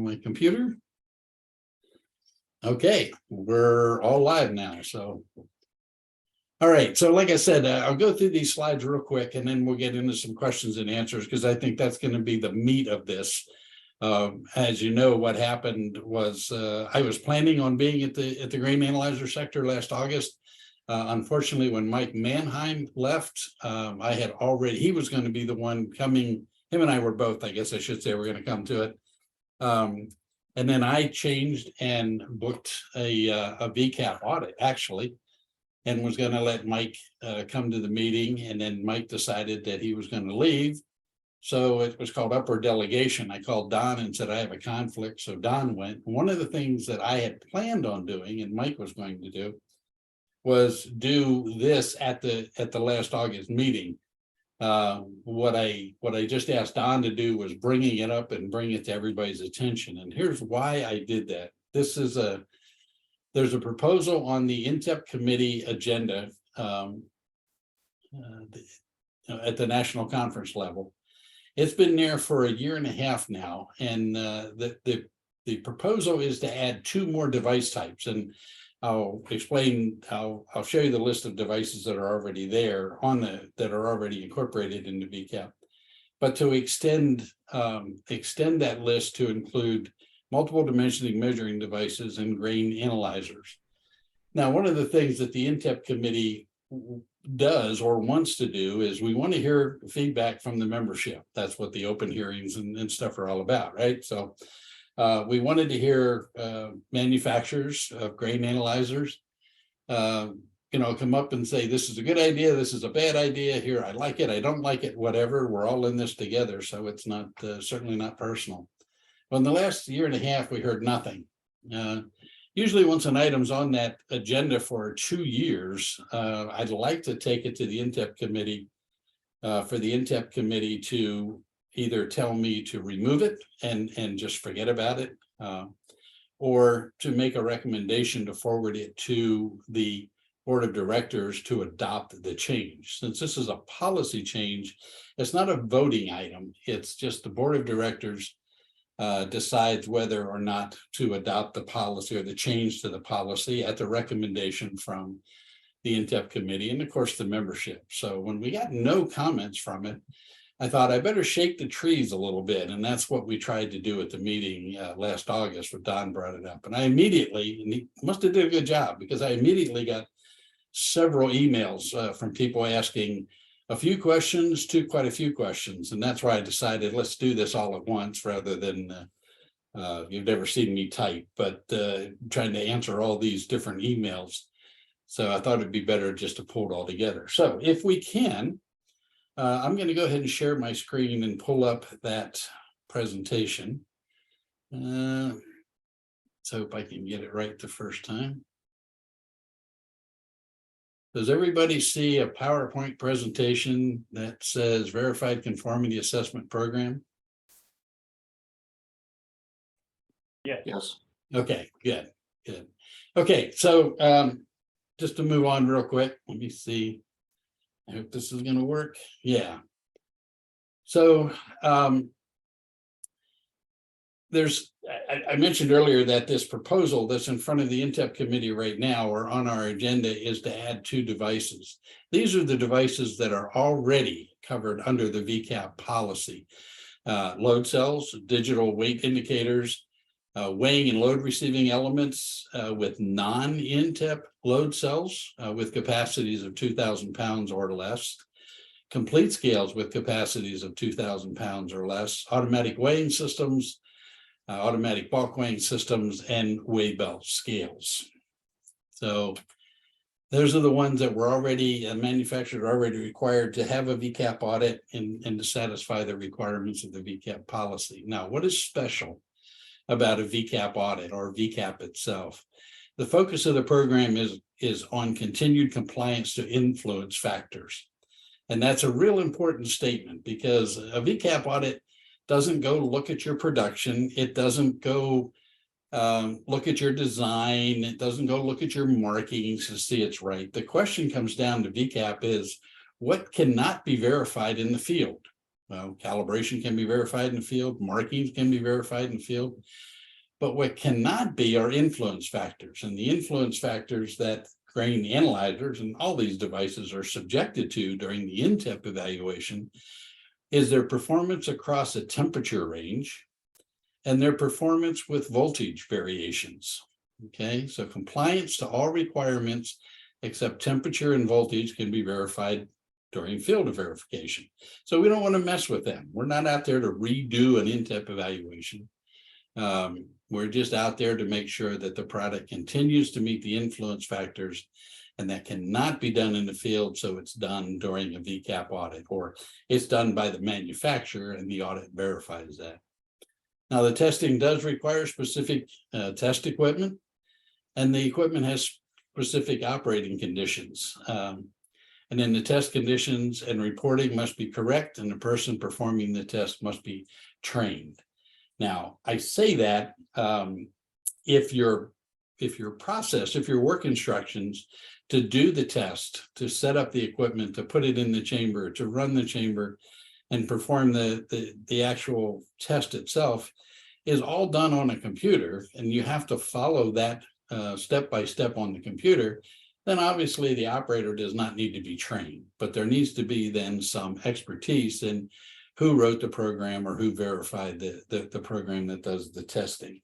my computer. Okay, we're all live now. So, all right. So like I said, I'll go through these slides real quick and then we'll get into some questions and answers because I think that's going to be the meat of this. As you know, what happened was I was planning on being at the grain analyzer sector last August. Unfortunately, when Mike Mannheim left, he was going to be the one coming. Him and I were both, I guess I should say, we're going to come to it. And then I changed and booked a VCAP audit, actually, and was going to let Mike come to the meeting. And then Mike decided that he was going to leave. So it was called upward delegation. I called Don and said, I have a conflict. So Don went. One of the things that I had planned on doing and Mike was going to do was do this at the last August meeting. What I just asked Don to do was bringing it up and bring it to everybody's attention. And here's why I did that. There's a proposal on the NTEP committee agenda at the national conference level. It's been there for a year and a half now, and the proposal is to add 2 more device types, and I'll explain. I'll show you the list of devices that are already there that are already incorporated into VCAP, but to extend that list to include multiple dimensioning measuring devices and grain analyzers. Now, one of the things that the NTEP committee does or wants to do is we want to hear feedback from the membership. That's what the open hearings and stuff are all about, right? So we wanted to hear manufacturers of grain analyzers, come up and say, this is a good idea, this is a bad idea, here, I like it, I don't like it, whatever, we're all in this together. So it's not certainly not personal. Well, in the last year and a half, we heard nothing. Usually once an item's on that agenda for 2 years, I'd like to take it to the NTEP committee for the NTEP committee to either tell me to remove it and just forget about it, or to make a recommendation to forward it to the board of directors to adopt the change. Since this is a policy change, it's not a voting item. It's just the board of directors decides whether or not to adopt the policy or the change to the policy at the recommendation from the NTEP committee and of course the membership. So when we got no comments from it, I thought I better shake the trees a little bit. And that's what we tried to do at the meeting last August when Don brought it up. And I immediately, and he must have did a good job because I immediately got several emails from people asking a few questions to quite a few questions. And that's why I decided let's do this all at once rather than you've never seen me type, but trying to answer all these different emails. So I thought it'd be better just to pull it all together. So if we can, I'm going to go ahead and share my screen and pull up that presentation. Let's hope I can get it right the first time. Does everybody see a PowerPoint presentation that says Verified Conformity Assessment Program? Yes. Okay, good. Okay, so just to move on real quick, let me see. I hope this is going to work. Yeah. So I mentioned earlier that this proposal that's in front of the NTEP committee right now or on our agenda is to add 2 devices. These are the devices that are already covered under the VCAP policy. Load cells, digital weight indicators, weighing and load receiving elements with non-NTEP load cells with capacities of 2,000 pounds or less, complete scales with capacities of 2,000 pounds or less, automatic weighing systems, automatic bulk weighing systems, and weigh belt scales. So those are the ones that were already manufactured, already required to have a VCAP audit and to satisfy the requirements of the VCAP policy. Now, what is special about a VCAP audit or VCAP itself? The focus of the program is on continued compliance to influence factors. And that's a real important statement because a VCAP audit doesn't go look at your production. It doesn't go look at your design. It doesn't go look at your markings to see it's right. The question comes down to VCAP is what cannot be verified in the field? Well, calibration can be verified in the field. Markings can be verified in the field. But what cannot be are influence factors, and the influence factors that grain analyzers and all these devices are subjected to during the NTEP evaluation is their performance across a temperature range and their performance with voltage variations. Okay, so compliance to all requirements except temperature and voltage can be verified during field verification. So we don't want to mess with them. We're not out there to redo an NTEP evaluation. We're just out there to make sure that the product continues to meet the influence factors, and that cannot be done in the field. So it's done during a VCAP audit, or it's done by the manufacturer and the audit verifies that. Now, the testing does require specific test equipment, and the equipment has specific operating conditions. And then the test conditions and reporting must be correct, and the person performing the test must be trained. Now, I say that if your work instructions to do the test, to set up the equipment, to put it in the chamber, to run the chamber, and perform the actual test itself is all done on a computer, and you have to follow that step by step on the computer, then obviously the operator does not need to be trained, but there needs to be then some expertise in who wrote the program or who verified the program that does the testing.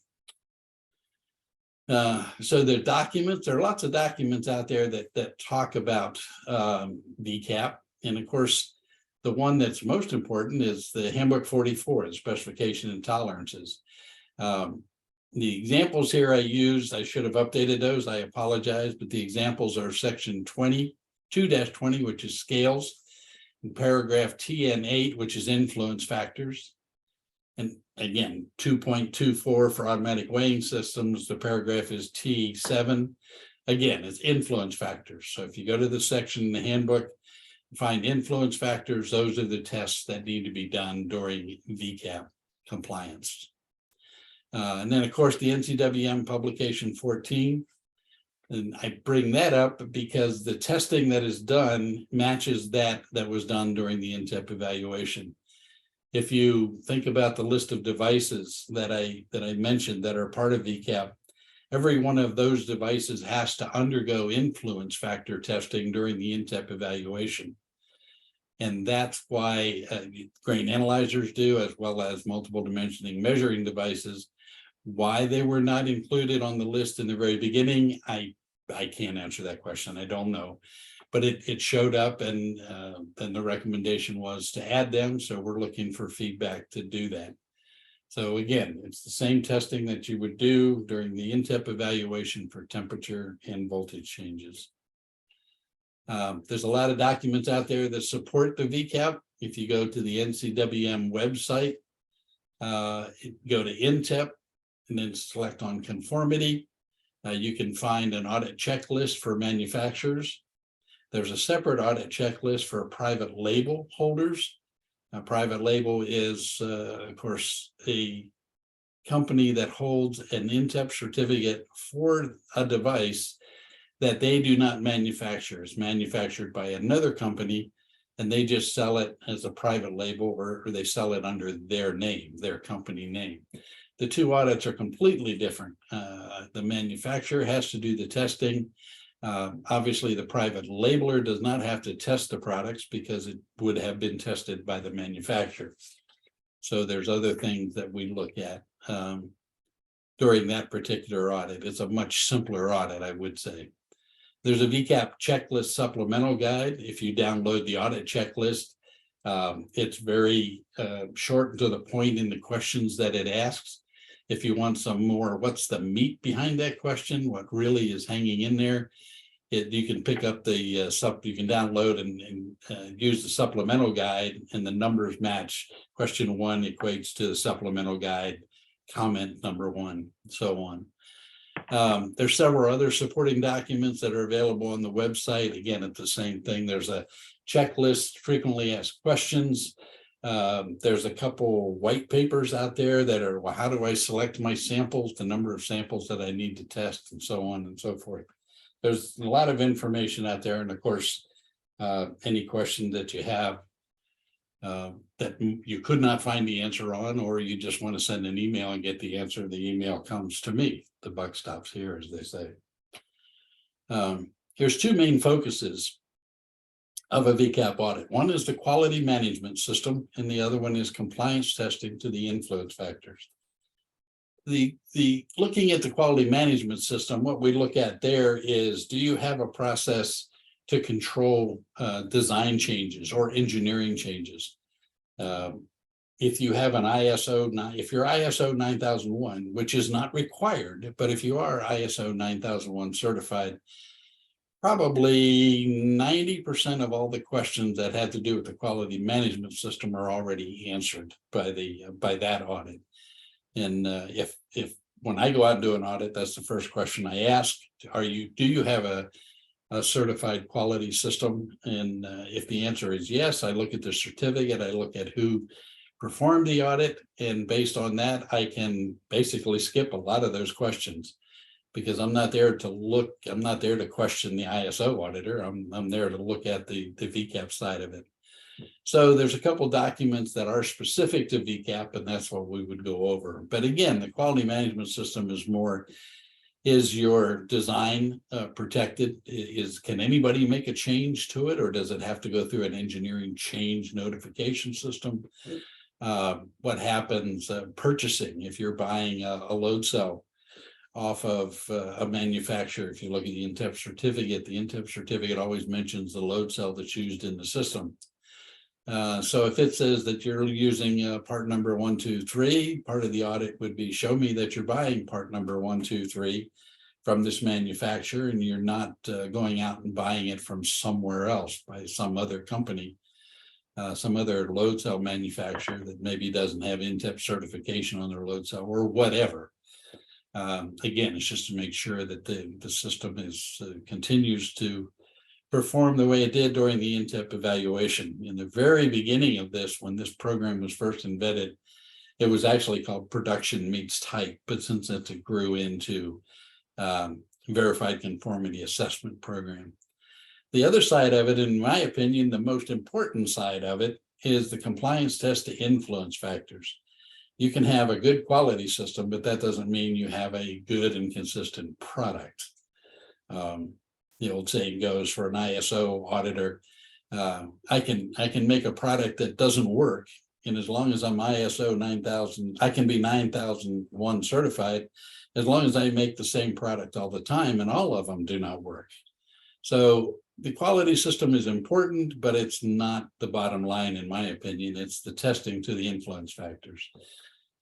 So there are lots of documents out there that talk about VCAP, and of course the one that's most important is the Handbook 44, the specification and tolerances. The examples here I used, I should have updated those, I apologize, but the examples are section 2-20, which is scales, and paragraph TN8, which is influence factors. And again, 2.24 for automatic weighing systems, the paragraph is T7. Again, it's influence factors. So if you go to the section in the handbook, find influence factors, those are the tests that need to be done during VCAP compliance. And then, of course, the NCWM publication 14. And I bring that up because the testing that is done matches that was done during the NTEP evaluation. If you think about the list of devices that I mentioned that are part of VCAP, every one of those devices has to undergo influence factor testing during the NTEP evaluation. And that's why grain analyzers do, as well as multiple dimensioning measuring devices. Why they were not included on the list in the very beginning, I can't answer that question. I don't know, but it showed up, and then the recommendation was to add them. So we're looking for feedback to do that. So again, it's the same testing that you would do during the NTEP evaluation for temperature and voltage changes. There's a lot of documents out there that support the VCAP. If you go to the NCWM website, go to NTEP, and then select on conformity. You can find an audit checklist for manufacturers. There's a separate audit checklist for private label holders. A private label is, of course, a company that holds an NTEP certificate for a device that they do not manufacture. It's manufactured by another company, and they just sell it as a private label, or they sell it under their name, their company name. The two audits are completely different. The manufacturer has to do the testing. Obviously, the private labeler does not have to test the products because it would have been tested by the manufacturer. So there's other things that we look at during that particular audit. It's a much simpler audit, I would say. There's a VCAP checklist supplemental guide. If you download the audit checklist, it's very short and to the point in the questions that it asks. If you want some more, what's the meat behind that question, what really is hanging in there, you can pick up the you can download and use the supplemental guide, and the numbers match. Question 1 equates to the supplemental guide, comment number 1, so on. There's several other supporting documents that are available on the website. Again, it's the same thing. There's a checklist, frequently asked questions. There's a couple white papers out there that are, well, how do I select my samples, the number of samples that I need to test, and so on and so forth. There's a lot of information out there. And of course, any question that you have, that you could not find the answer on, or you just want to send an email and get the answer. The email comes to me. The buck stops here, as they say. There's two main focuses of a VCAP audit. One is the quality management system, and the other one is compliance testing to the influence factors. The looking at the quality management system, what we look at there is, do you have a process to control design changes or engineering changes? If you have an if you're ISO 9001, which is not required, but if you are ISO 9001 certified, probably 90% of all the questions that had to do with the quality management system are already answered by that audit. And if when I go out and do an audit, that's the first question I ask: do you have a certified quality system? And if the answer is yes, I look at the certificate, I look at who performed the audit, and based on that, I can basically skip a lot of those questions, because I'm not there to question the ISO auditor. I'm there to look at the VCAP side of it. So there's a couple documents that are specific to VCAP, and that's what we would go over. But again, the quality management system is your design protected? Can anybody make a change to it, or does it have to go through an engineering change notification system? What happens purchasing if you're buying a load cell off of a manufacturer? If you look at the NTEP certificate always mentions the load cell that's used in the system. So if it says that you're using part number 1, 2, 3, part of the audit would be, show me that you're buying part number 1, 2, 3 from this manufacturer, and you're not going out and buying it from somewhere else by some other company, some other load cell manufacturer that maybe doesn't have NTEP certification on their load cell or whatever. Again, it's just to make sure that the system continues to perform the way it did during the NTEP evaluation. In the very beginning of this, when this program was first embedded, it was actually called Production Meets Type, but since it grew into Verified Conformity Assessment Program. The other side of it, in my opinion, the most important side of it, is the compliance test to influence factors. You can have a good quality system, but that doesn't mean you have a good and consistent product. The old saying goes, for an ISO auditor, I can make a product that doesn't work, and as long as I'm ISO 9000, I can be 9001 certified, as long as I make the same product all the time, and all of them do not work. So the quality system is important, but it's not the bottom line, in my opinion. It's the testing to the influence factors.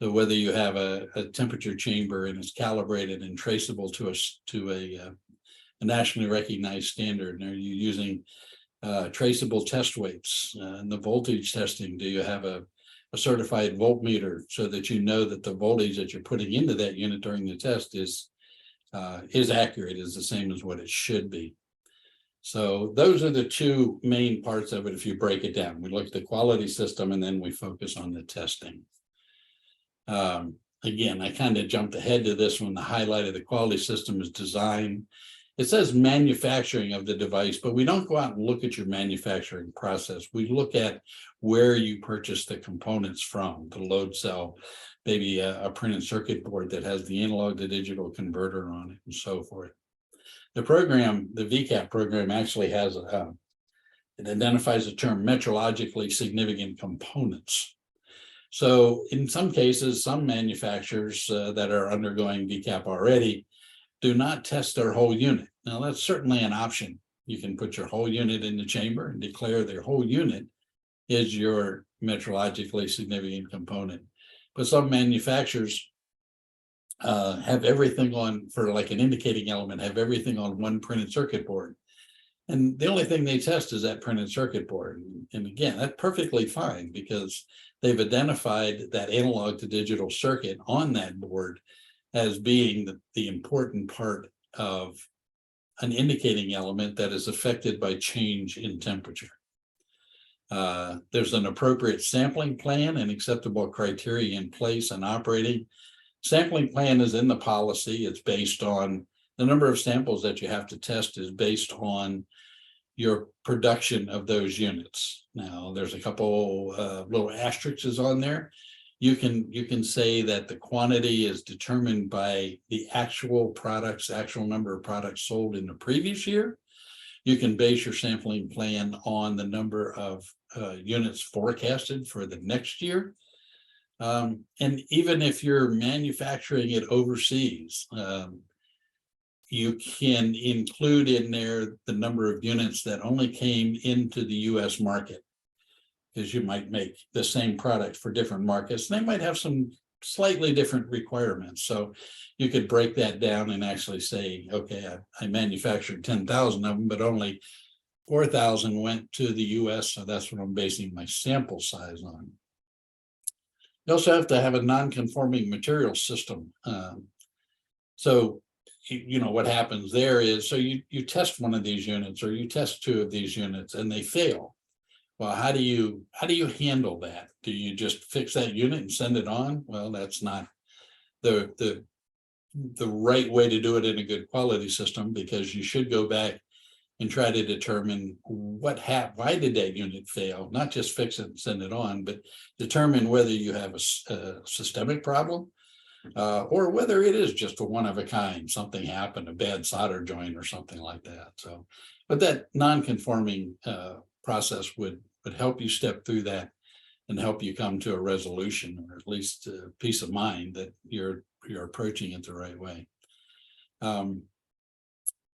So whether you have a temperature chamber and it's calibrated and traceable to a nationally recognized standard, and are you using traceable test weights and the voltage testing? Do you have a certified voltmeter so that you know that the voltage that you're putting into that unit during the test is accurate, is the same as what it should be? So those are the two main parts of it. If you break it down, we look at the quality system and then we focus on the testing. Again, I kind of jumped ahead to this one. The highlight of the quality system is design. It says manufacturing of the device, but we don't go out and look at your manufacturing process. We look at where you purchase the components from, the load cell, maybe a printed circuit board that has the analog to digital converter on it, and so forth. The program, the VCAP program, actually has it identifies the term metrologically significant components. So in some cases, some manufacturers that are undergoing VCAP already do not test their whole unit. Now, that's certainly an option. You can put your whole unit in the chamber and declare their whole unit is your metrologically significant component. But some manufacturers have everything on, for like an indicating element, have everything on one printed circuit board. And the only thing they test is that printed circuit board. And again, that's perfectly fine, because they've identified that analog to digital circuit on that board as being the important part of an indicating element that is affected by change in temperature. There's an appropriate sampling plan and acceptable criteria in place and operating. Sampling plan is in the policy. It's based on the number of samples that you have to test, is based on your production of those units. Now, there's a couple little asterisks on there. You can say that the quantity is determined by the actual number of products sold in the previous year. You can base your sampling plan on the number of units forecasted for the next year. And even if you're manufacturing it overseas, you can include in there the number of units that only came into the US market, because you might make the same product for different markets. They might have some slightly different requirements. So you could break that down and actually say, okay, I manufactured 10,000 of them, but only 4,000 went to the US. So that's what I'm basing my sample size on. You also have to have a non-conforming material system. So you know what happens there is, so you test one of these units, or you test two of these units, and they fail. Well, how do you handle that? Do you just fix that unit and send it on? Well, that's not the right way to do it in a good quality system, because you should go back and try to determine what happened. Why did that unit fail? Not just fix it and send it on, but determine whether you have a systemic problem, or whether it is just a one of a kind. Something happened, a bad solder joint or something like that. So, but that non-conforming process would help you step through that and help you come to a resolution, or at least peace of mind that you're approaching it the right way.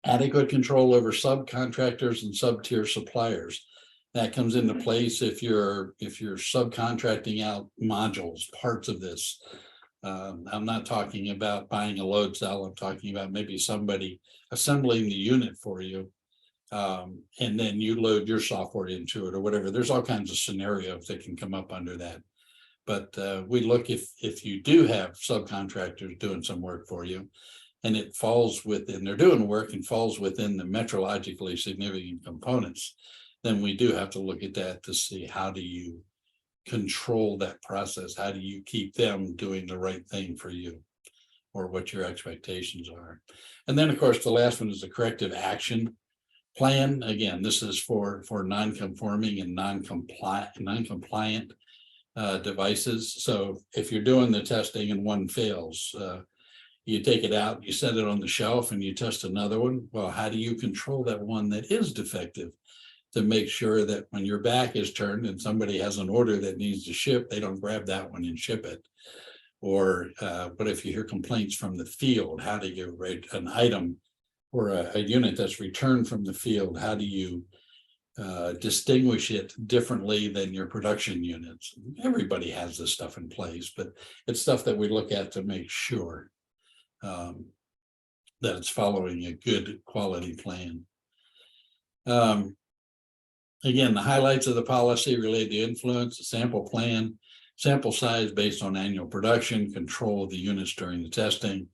Adequate control over subcontractors and sub-tier suppliers. That comes into place if you're subcontracting out modules, parts of this. I'm not talking about buying a load cell. I'm talking about maybe somebody assembling the unit for you, and then you load your software into it or whatever. There's all kinds of scenarios that can come up under that. But we look if you do have subcontractors doing some work for you, and it falls within, they're doing work and falls within the metrologically significant components, then we do have to look at that to see, how do you control that process? How do you keep them doing the right thing for you, or what your expectations are? And then, of course, the last one is the corrective action plan. Again, this is for non-conforming and non-compliant devices. So if you're doing the testing and one fails, you take it out, you set it on the shelf, and you test another one. Well, how do you control that one that is defective, to make sure that when your back is turned and somebody has an order that needs to ship, they don't grab that one and ship it? Or but if you hear complaints from the field, how do you rate an item or a unit that's returned from the field? How do you distinguish it differently than your production units? Everybody has this stuff in place, but it's stuff that we look at to make sure that it's following a good quality plan. Again, the highlights of the policy relate to influence, the sample plan, sample size based on annual production, control of the units during the testing.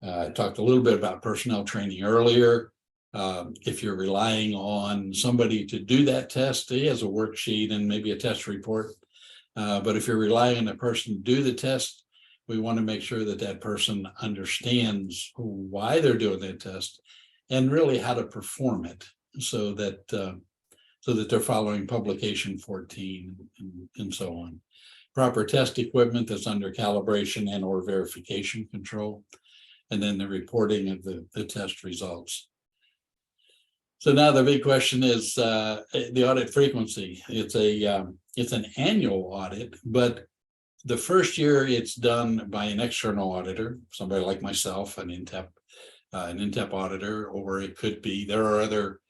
I talked a little bit about personnel training earlier. If you're relying on somebody to do that test, he has a worksheet and maybe a test report. But if you're relying on a person to do the test, we want to make sure that that person understands why they're doing that test and really how to perform it, so that they're following publication 14 and so on. Proper test equipment that's under calibration and or verification control, and then the reporting of the test results. So now the big question is the audit frequency. It's an annual audit, but the first year it's done by an external auditor, somebody like myself, an NTEP auditor, or it could be, there are other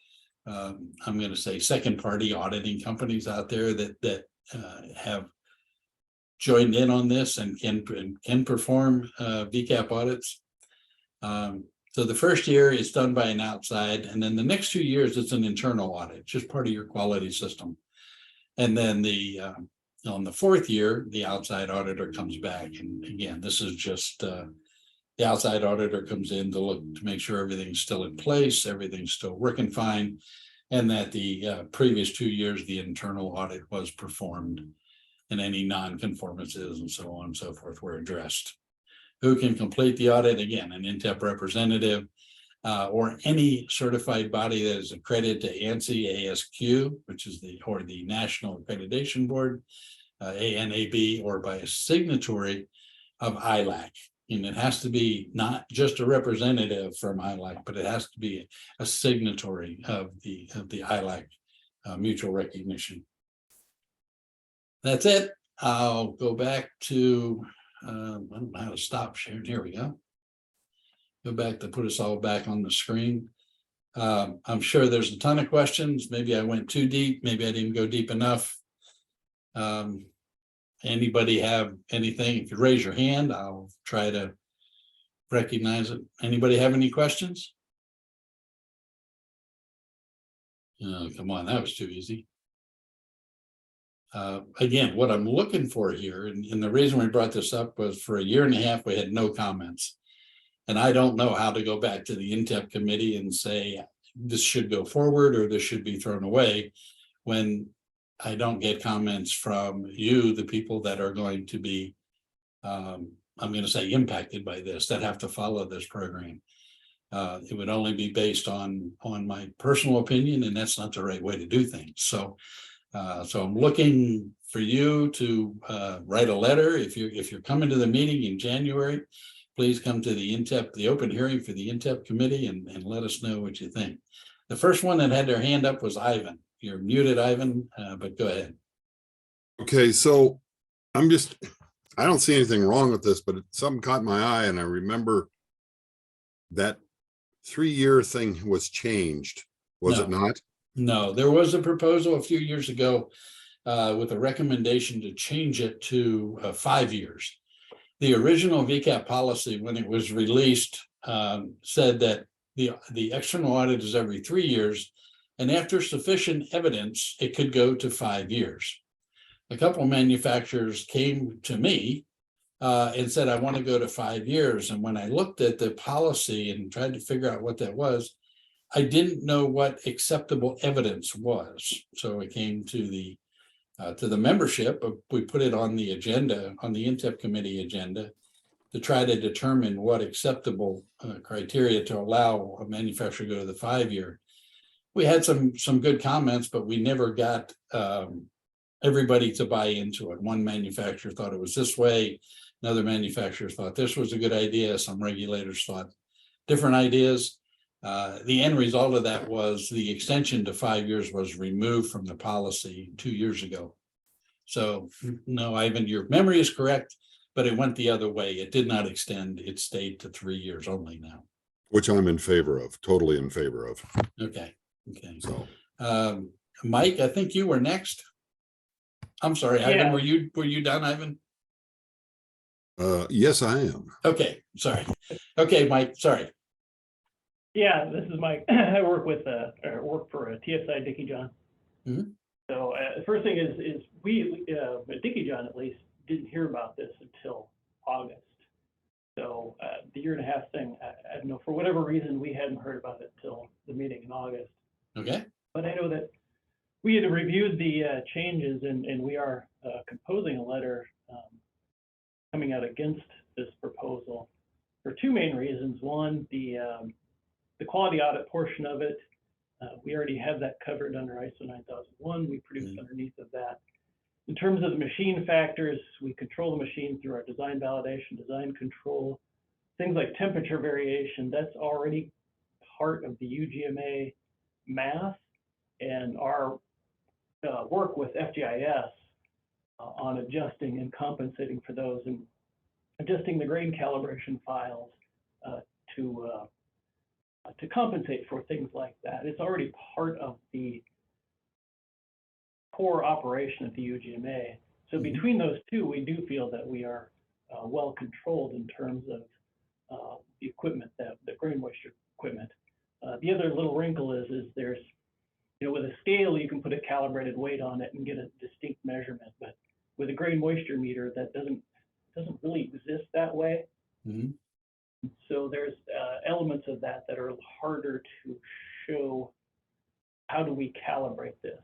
I'm going to say second party auditing companies out there that have joined in on this and can perform VCAP audits. So the first year is done by an outside, and then the next 2 years it's an internal audit, just part of your quality system. And then on the fourth year, the outside auditor comes back, and again, this is just the outside auditor comes in to look to make sure everything's still in place, everything's still working fine, and that the previous 2 years the internal audit was performed, and any non-conformances and so on and so forth were addressed. Who can complete the audit? Again, an NTEP representative. or any certified body that is accredited to ANSI, ASQ, which is the National Accreditation Board, ANAB, or by a signatory of ILAC. And it has to be not just a representative from ILAC, but it has to be a signatory of the ILAC mutual recognition. That's it. I'll go back to, I don't know how to stop sharing. Here we go. Go back to put us all back on the screen. I'm sure there's a ton of questions. Maybe I went too deep. Maybe I didn't go deep enough. Anybody have anything? If you raise your hand, I'll try to recognize it. Anybody have any questions? Come on, that was too easy. Again, what I'm looking for here, and the reason we brought this up was for a year and a half, we had no comments. And I don't know how to go back to the NTEP committee and say, this should go forward or this should be thrown away when I don't get comments from you, the people that are going to be, I'm going to say impacted by this, that have to follow this program. It would only be based on my personal opinion, and that's not the right way to do things. So I'm looking for you to write a letter. If you're coming to the meeting in January, please come to the NTEP, the open hearing for the NTEP committee, and let us know what you think. The first one that had their hand up was Ivan. You're muted, Ivan, but go ahead. Okay, so I don't see anything wrong with this, but something caught my eye, and I remember that 3-year thing was changed, was it not? No, there was a proposal a few years ago with a recommendation to change it to 5 years. The original VCAP policy, when it was released, said that the external audit is every 3 years, and after sufficient evidence, it could go to 5 years. A couple of manufacturers came to me and said, I want to go to 5 years. And when I looked at the policy and tried to figure out what that was, I didn't know what acceptable evidence was. So it came to the membership. We put it on the agenda, on the NTEP committee agenda, to try to determine what acceptable criteria to allow a manufacturer to go to the 5 year. We had some good comments, but we never got everybody to buy into it. One manufacturer thought it was this way. Another manufacturer thought this was a good idea. Some regulators thought different ideas. The end result of that was the extension to 5 years was removed from the policy 2 years ago. So no, Ivan, your memory is correct, but it went the other way. It did not extend. It stayed to 3 years only now. Which I'm in favor of, totally in favor of. Okay. Okay. So, Mike, I think you were next. I'm sorry, Ivan, were you done, Ivan? yes, I am. Okay, sorry. Okay, Mike, sorry. Yeah, this is Mike. I work for TSI Dickie John. Mhm. So the first thing is we at Dickie John at least didn't hear about this until August. So the year and a half thing, I don't know, for whatever reason, we hadn't heard about it until the meeting in August. Okay. But I know that we had reviewed the changes, and we are composing a letter coming out against this proposal for two main reasons. One, the quality audit portion of it, we already have that covered under ISO 9001. We produce underneath of that. In terms of the machine factors, we control the machine through our design validation, design control, things like temperature variation. That's already part of the UGMA math, and our work with FGIS on adjusting and compensating for those and adjusting the grain calibration files to compensate for things like that. It's already part of the core operation of the UGMA. So between those two, we do feel that we are well controlled in terms of the equipment, the grain moisture equipment. The other little wrinkle is there's, with a scale, you can put a calibrated weight on it and get a distinct measurement, but with a grain moisture meter, that doesn't really exist that way. Mm-hmm. So there's elements of that are harder to show. How do we calibrate this?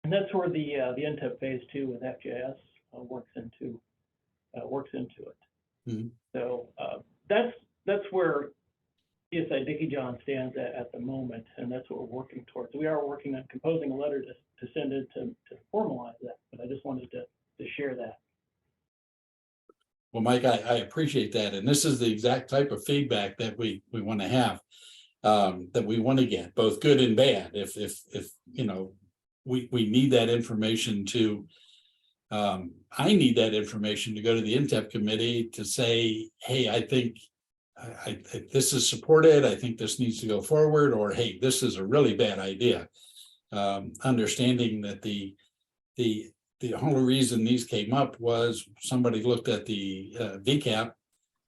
And that's where the NTEP phase 2 with FGIS works into it. Mm-hmm. So that's where CSI Dickie John stands at the moment, and that's what we're working towards. We are working on composing a letter to send it to formalize that, but I just wanted to share that. Well, Mike, I appreciate that. And this is the exact type of feedback that we want to have, that we want to get, both good and bad. If you know, we need that information to, I need that information to go to the NTEP committee to say, hey, I think this is supported. I think this needs to go forward, or hey, this is a really bad idea. Understanding that the only reason these came up was somebody looked at the VCAP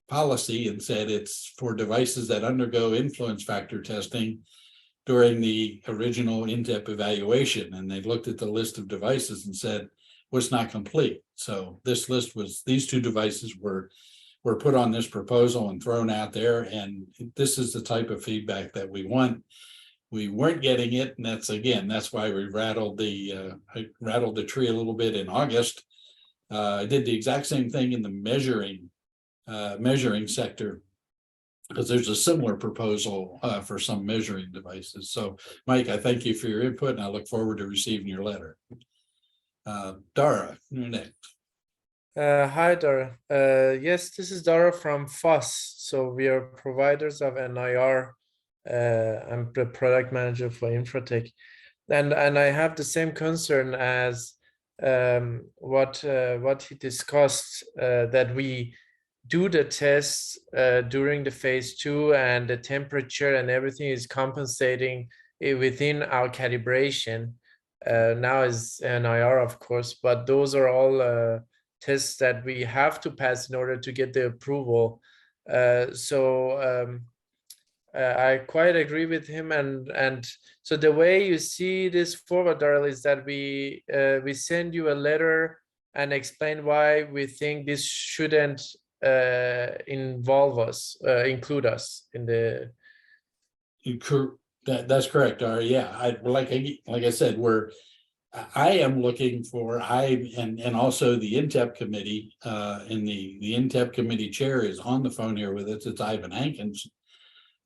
policy and said it's for devices that undergo influence factor testing during the original NTEP evaluation. And they looked at the list of devices and said was not complete. So this list was, these two devices were put on this proposal and thrown out there. And this is the type of feedback that we want. We weren't getting it, and that's why we rattled the tree a little bit in August. I did the exact same thing in the measuring sector, because there's a similar proposal for some measuring devices. So, Mike, I thank you for your input, and I look forward to receiving your letter. Dara, you're next. Hi, Darrell. Yes, this is Darrell from FOSS. So we are providers of NIR. I'm the product manager for Infratech, and I have the same concern as what he discussed, that we do the tests during the phase 2, and the temperature and everything is compensating within our calibration. Now is NIR, of course, but those are all tests that we have to pass in order to get the approval. I quite agree with him, and so the way you see this forward, Darrell, is that we send you a letter and explain why we think this shouldn't include us in the. That's correct, Dara. Yeah, like I said, I am looking for, and also the NTEP committee, and the NTEP committee chair is on the phone here with us. It's Ivan Hankins.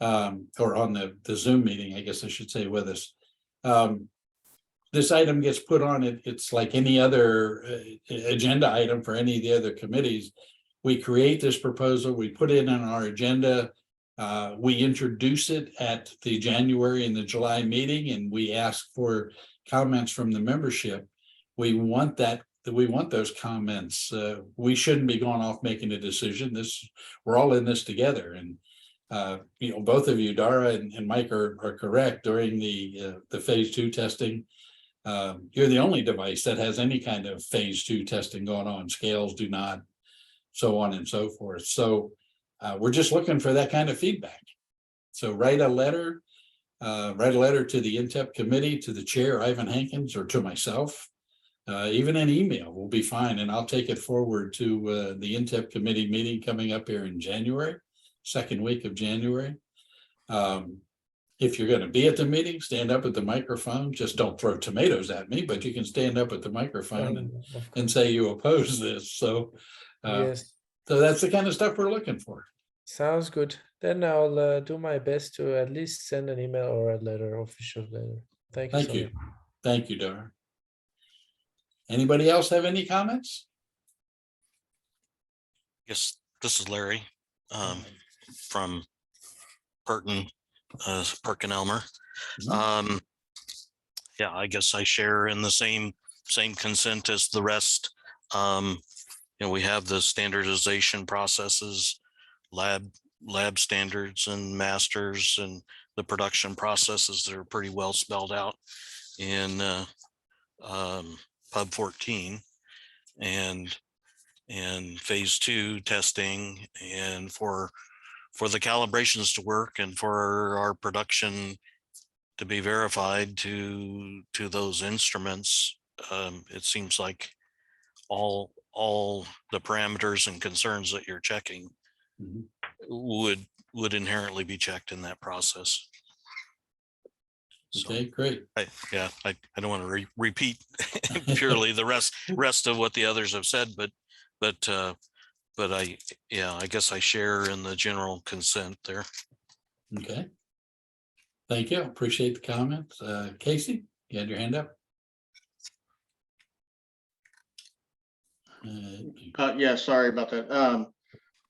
Or on the Zoom meeting, I guess I should say, with us. This item gets put on it. It's like any other agenda item for any of the other committees. We create this proposal, we put it on our agenda, we introduce it at the January and the July meeting, and we ask for comments from the membership. We want those comments. We shouldn't be going off making a decision. We're all in this together, and you know, both of you, Dara and Mike, are correct. During the phase 2 testing, you're the only device that has any kind of phase 2 testing going on. Scales do not, so on and so forth. So we're just looking for that kind of feedback. So write a letter to the NTEP committee, to the chair, Ivan Hankins, or to myself. Even an email will be fine, and I'll take it forward to the NTEP committee meeting coming up here in January. Second week of January. If you're going to be at the meeting, stand up at the microphone. Just don't throw tomatoes at me, but you can stand up at the microphone and say you oppose this. So, yes. So that's the kind of stuff we're looking for. Sounds good. Then I'll do my best to at least send an email or a letter, official letter. Thank you so much. Thank you, Dara. Anybody else have any comments? Yes, this is Larry. From Perkin-Elmer. Yeah, I guess I share in the same consent as the rest. You know, we have the standardization processes, lab standards and masters, and the production processes that are pretty well spelled out in Pub 14, and phase 2 testing, and for the calibrations to work, and for our production to be verified to those instruments. It seems like all the parameters and concerns that you're checking would inherently be checked in that process. Okay, great. I don't want to repeat purely the rest of what the others have said, but I guess I share in the general consent there. Okay. Thank you. Appreciate the comments. Casey, you had your hand up? Yeah, sorry about that.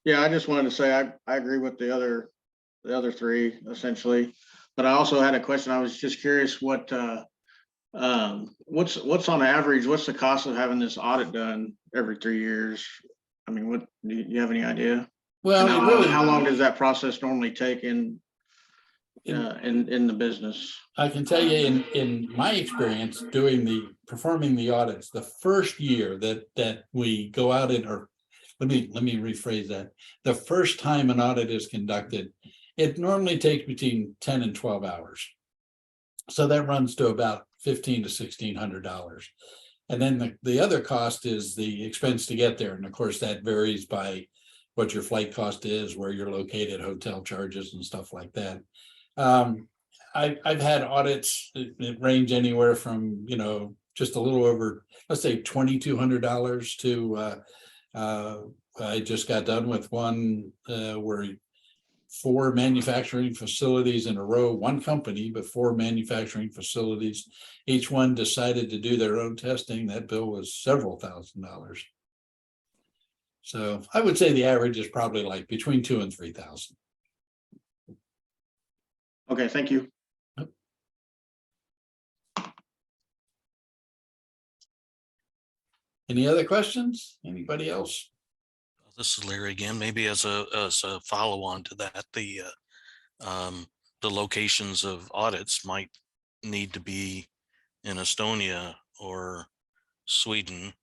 Yeah, I just wanted to say I agree with the other three essentially, but I also had a question. I was just curious what's on average, what's the cost of having this audit done every 3 years? I mean, what do you have any idea? Well, And it really, how long does that process normally take in in the business? I can tell you in my experience performing the audits, the first year that we go out or let me rephrase that. The first time an audit is conducted, it normally takes between 10 and 12 hours. So that runs to about $1,500 to $1,600. And then the other cost is the expense to get there. And of course, that varies by what your flight cost is, where you're located, hotel charges and stuff like that. I've had audits that range anywhere from, just a little over, let's say $2,200 to, I just got done with one where 4 manufacturing facilities in a row, one company, but 4 manufacturing facilities, each one decided to do their own testing. That bill was several $1,000s. So I would say the average is probably like between 2,000 and 3,000. Okay, thank you. Any other questions? Anybody else? This is Larry again. Maybe as a follow on to that, the locations of audits might need to be in Estonia or Sweden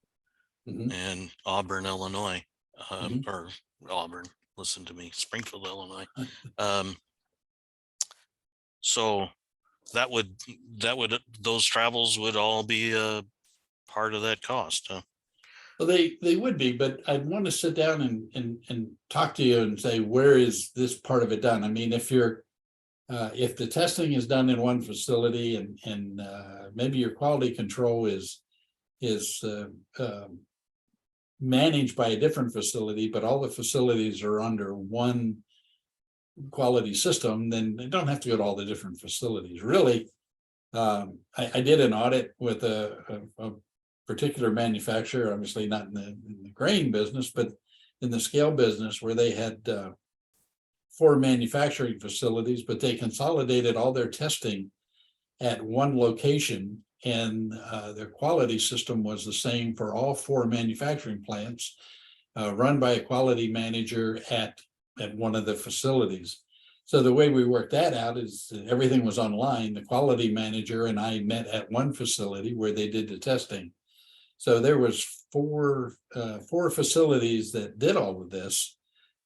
Mhm. and Auburn, Illinois, Mhm. or Auburn. Listen to me, Springfield, Illinois. So those travels would all be a part of that cost. Huh? Well, they would be, but I'd want to sit down and talk to you and say, where is this part of it done? I mean, if the testing is done in one facility and maybe your quality control is managed by a different facility, but all the facilities are under one quality system, then they don't have to go to all the different facilities. Really, I did an audit with a particular manufacturer, obviously not in the grain business, but in the scale business, where they had 4 manufacturing facilities, but they consolidated all their testing at one location, and their quality system was the same for all 4 manufacturing plants, run by a quality manager at one of the facilities. So the way we worked that out is everything was online. The quality manager and I met at one facility where they did the testing. So there was 4 facilities that did all of this,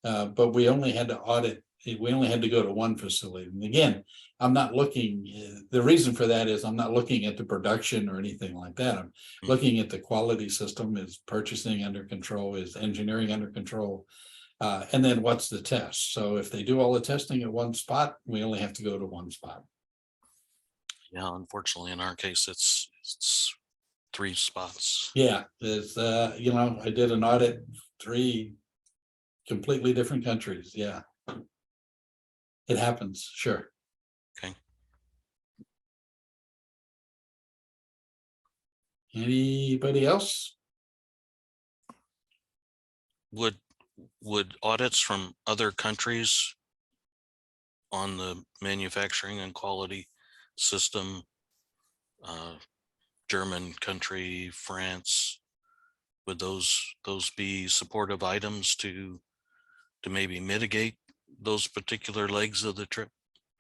but we only had to audit. We only had to go to one facility. And again, I'm not looking. The reason for that is I'm not looking at the production or anything like that. I'm looking at the quality system. Is purchasing under control? Is engineering under control? And then what's the test? So if they do all the testing at one spot, we only have to go to one spot. Yeah, unfortunately, in our case, it's 3 spots. Yeah, there's I did an audit 3 completely different countries. Yeah, it happens. Sure. Okay. Anybody else? Would audits from other countries on the manufacturing and quality system, German country, France, would those be supportive items to maybe mitigate those particular legs of the trip?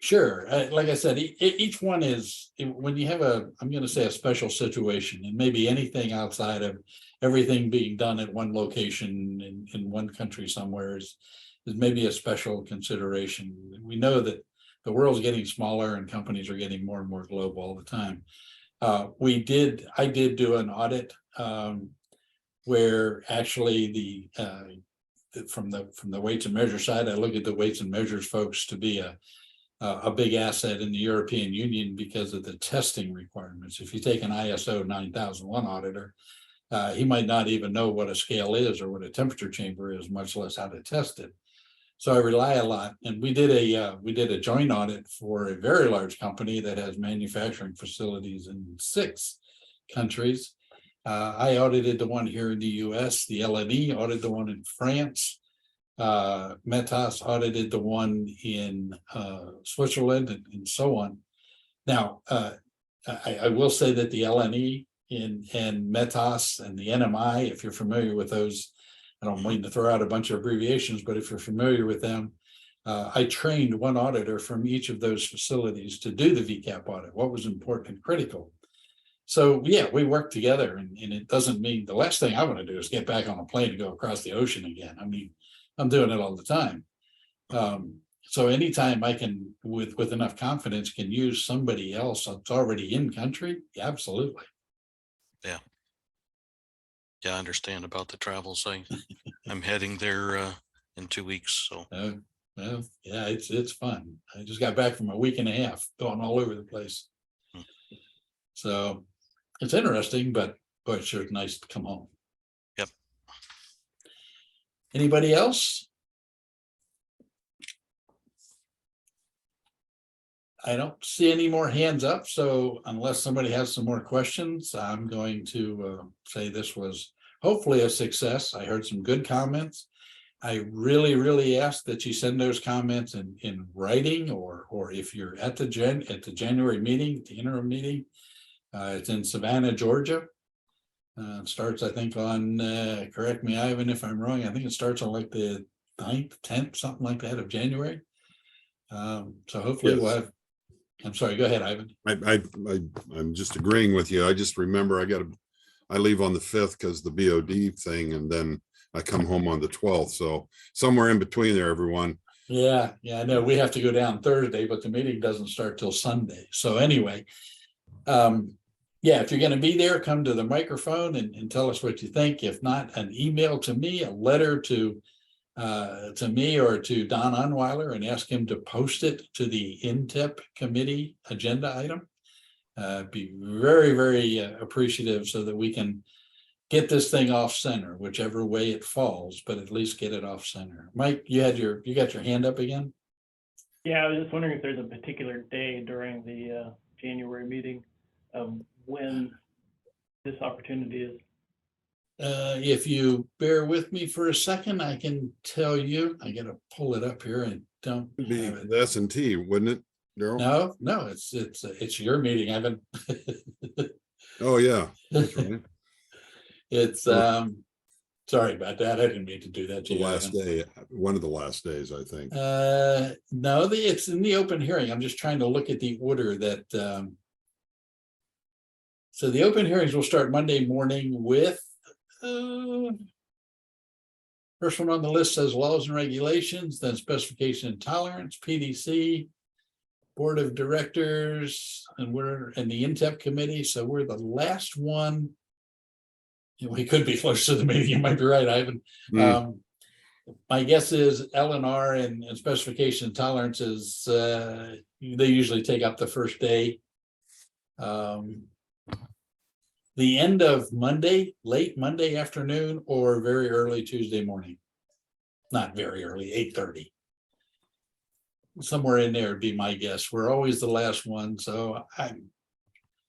Sure. Like I said, each one is, when you have I'm going to say a special situation, and maybe anything outside of everything being done at one location in one country somewhere is maybe a special consideration. We know that the world's getting smaller and companies are getting more and more global all the time. I did do an audit where actually from the weights and measures side, I look at the weights and measures folks to be a big asset in the European Union because of the testing requirements. If you take an ISO 9001 auditor, he might not even know what a scale is or what a temperature chamber is, much less how to test it. So I rely a lot, and we did a joint audit for a very large company that has manufacturing facilities in 6 countries. I audited the one here in the US, the LNE audited the one in France. Metas audited the one in Switzerland and so on. Now, I will say that the LNE and Metas and the NMI, if you're familiar with those, I don't mean to throw out a bunch of abbreviations, but if you're familiar with them, I trained one auditor from each of those facilities to do the VCAP audit, what was important and critical. So yeah, we work together, and it doesn't mean the last thing I want to do is get back on a plane and go across the ocean again. I mean, I'm doing it all the time. So anytime I can, with enough confidence, can use somebody else that's already in country, yeah, absolutely. Yeah, I understand about the travels. I'm heading there in 2 weeks. So Well, yeah, it's fun. I just got back from a week and a half, going all over the place. So it's interesting, but boy, it's sure nice to come home. Yep. Anybody else? I don't see any more hands up, so unless somebody has some more questions, I'm going to say this was hopefully a success. I heard some good comments. I really ask that you send those comments in writing, or if you're at the January meeting, the interim meeting. It's in Savannah, Georgia. It starts, I think, on correct me, Ivan, if I'm wrong. I think it starts on like the 9th, 10th, something like that of January. So hopefully we'll have. I'm sorry, go ahead, Ivan. I'm just agreeing with you. I just remember I leave on the 5th because the BOD thing, and then I come home on the 12th. So somewhere in between there, everyone. Yeah, I know we have to go down Thursday, but the meeting doesn't start till Sunday. So anyway, yeah, if you're going to be there, come to the microphone and tell us what you think. If not, an email to me, a letter to me or to Don Unweiler, and ask him to post it to the NTEP committee agenda item. Be very appreciative, so that we can get this thing off center, whichever way it falls, but at least get it off center. Mike, you got your hand up again? Yeah, I was just wondering if there's a particular day during the January meeting when this opportunity is. If you bear with me for a second, I can tell you. I gotta pull it up here and don't It'd be have it. the S&T, wouldn't it, Darrell? No, it's your meeting, Ivan. Oh, yeah. That's right. It's sorry about that. I didn't mean to do that to The you, last Ivan. day, one of the last days, I think. No, it's in the open hearing. I'm just trying to look at the order that so the open hearings will start Monday morning with first one on the list says laws and regulations, then specification and tolerance, PDC, board of directors, and we're in the NTEP committee. So we're the last one. We could be close to the meeting. You might be right, Ivan. My guess is L&R and specification and tolerance is they usually take up the first day. The end of Monday, late Monday afternoon, or very early Tuesday morning. Not very early, 8:30. Somewhere in there would be my guess. We're always the last one, so I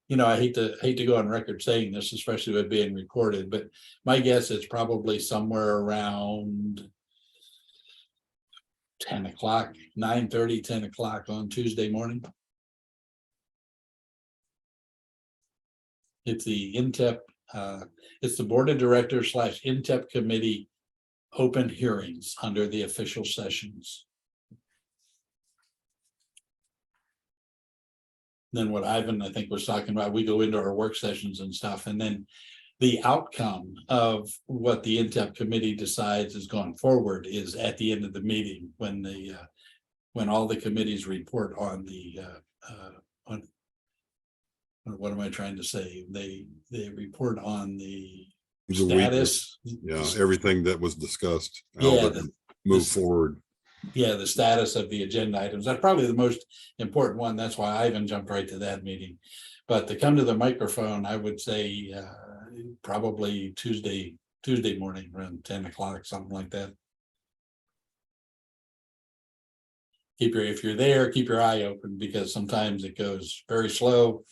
hate to go on record saying this, especially with being recorded, but my guess is probably somewhere around 10 o'clock, 9:30, 10 o'clock on Tuesday morning. It's the NTEP, it's the board of directors / NTEP committee open hearings under the official sessions. Then what Ivan, I think, was talking about, we go into our work sessions and stuff, and then the outcome of what the NTEP committee decides is going forward is at the end of the meeting, when all the committees report on the on what am I trying to say? They report on the status. Yeah, everything that was discussed. Yeah, move forward. Yeah, the status of the agenda items. That's probably the most important one. That's why Ivan jumped right to that meeting. But to come to the microphone, I would say probably Tuesday morning around 10 o'clock, something like that. if you're there, keep your eye open, because sometimes it goes very slow.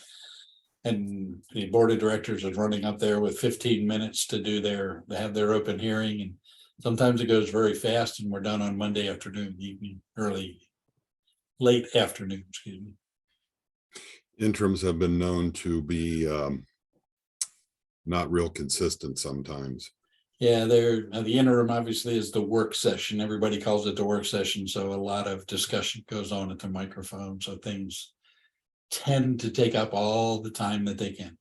And the board of directors is running up there with 15 minutes to have their open hearing, and sometimes it goes very fast, and we're done on Monday afternoon, evening, late afternoon, excuse me. Interims have been known to be not real consistent sometimes. Yeah, the interim obviously is the work session. Everybody calls it the work session, so a lot of discussion goes on at the microphone, so things tend to take up all the time that they can.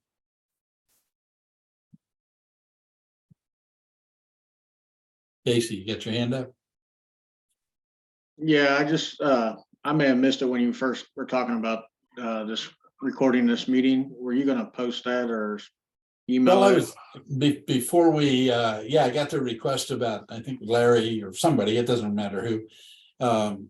Casey, you got your hand up? Yeah, I may have missed it when you first were talking about this recording this meeting. Were you gonna post that or email Well, I it? was, before we, I got the request about, I think Larry or somebody, it doesn't matter who,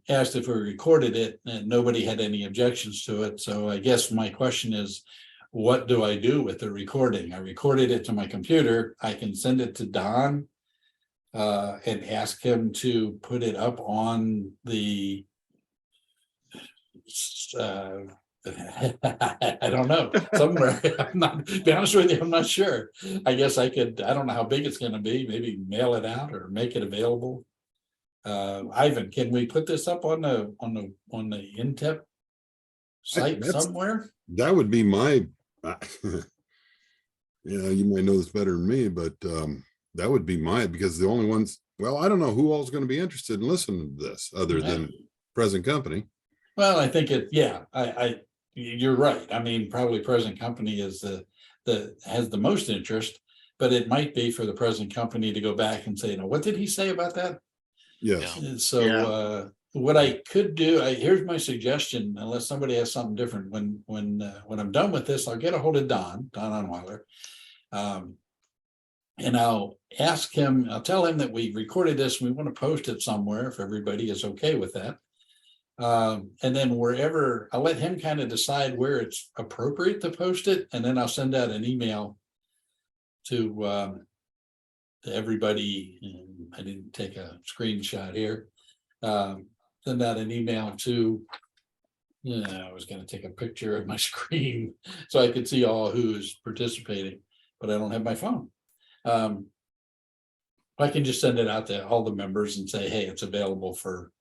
asked if we recorded it, and nobody had any objections to it. So I guess my question is, what do I do with the recording? I recorded it to my computer. I can send it to Don and ask him to put it up on the I don't know, somewhere. I'm not, to be honest with you, I'm not sure. I guess I could, I don't know how big it's gonna be, maybe mail it out or make it available. Ivan, can we put this up on the NTEP site That's- somewhere? That would be my, you might know this better than me, but that would be because the only ones, well, I don't know who all's going to be interested in listening to this other than present company. Well, I think you're right. I mean, probably present company is has the most interest, but it might be for the present company to go back and say, what did he say about that? Yes. And so what I could do, here's my suggestion, unless somebody has something different, when I'm done with this, I'll get a hold of Don Onweiler. And I'll ask him, I'll tell him that we recorded this, and we want to post it somewhere if everybody is okay with that. And then wherever, I'll let him kind of decide where it's appropriate to post it, and then I'll send out an email to everybody. I didn't take a screenshot here. Send out an email to, I was going to take a picture of my screen so I could see all who's participating, but I don't have my phone. I can just send it out to all the members and say, hey, it's available for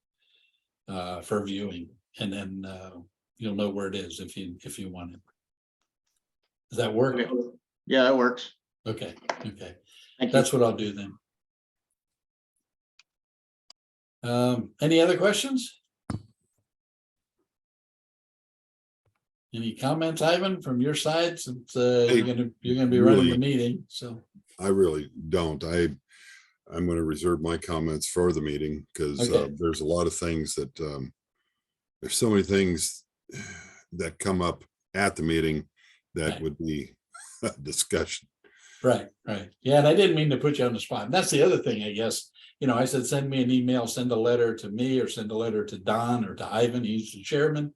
viewing, and then you'll know where it is if you want it. Does that work? Okay. Yeah, that works. Okay. Thank you. That's what I'll do then. Any other questions? Any comments, Ivan, from your side, since you're gonna be running the meeting, so. I really don't. I'm going to reserve my comments for the meeting because Okay. there's a lot of things that there's so many things that come up at the meeting that Right. would be a discussion. Right. Yeah, and I didn't mean to put you on the spot. And that's the other thing, I guess. I said, send me an email, send a letter to me, or send a letter to Don or to Ivan, he's the chairman.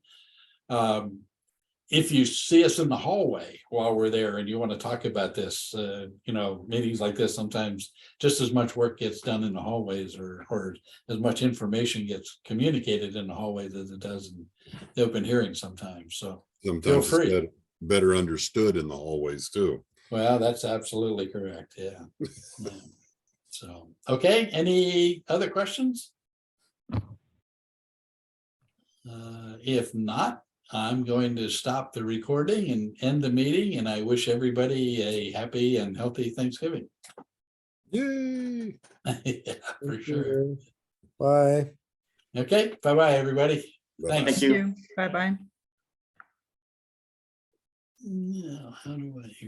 If you see us in the hallway while we're there and you want to talk about this, meetings like this, sometimes just as much work gets done in the hallways or as much information gets communicated in the hallways as it does in the open hearing sometimes. So Sometimes free. it's better understood in the hallways too. well, that's absolutely correct. Yeah. So, okay. Any other questions? If not, I'm going to stop the recording and end the meeting, and I wish everybody a happy and healthy Thanksgiving. Yay. Yeah, for Thank sure. you. Bye. Okay, bye-bye, everybody. Bye-bye. Thanks. Thank you. Bye-bye. Now, how do I?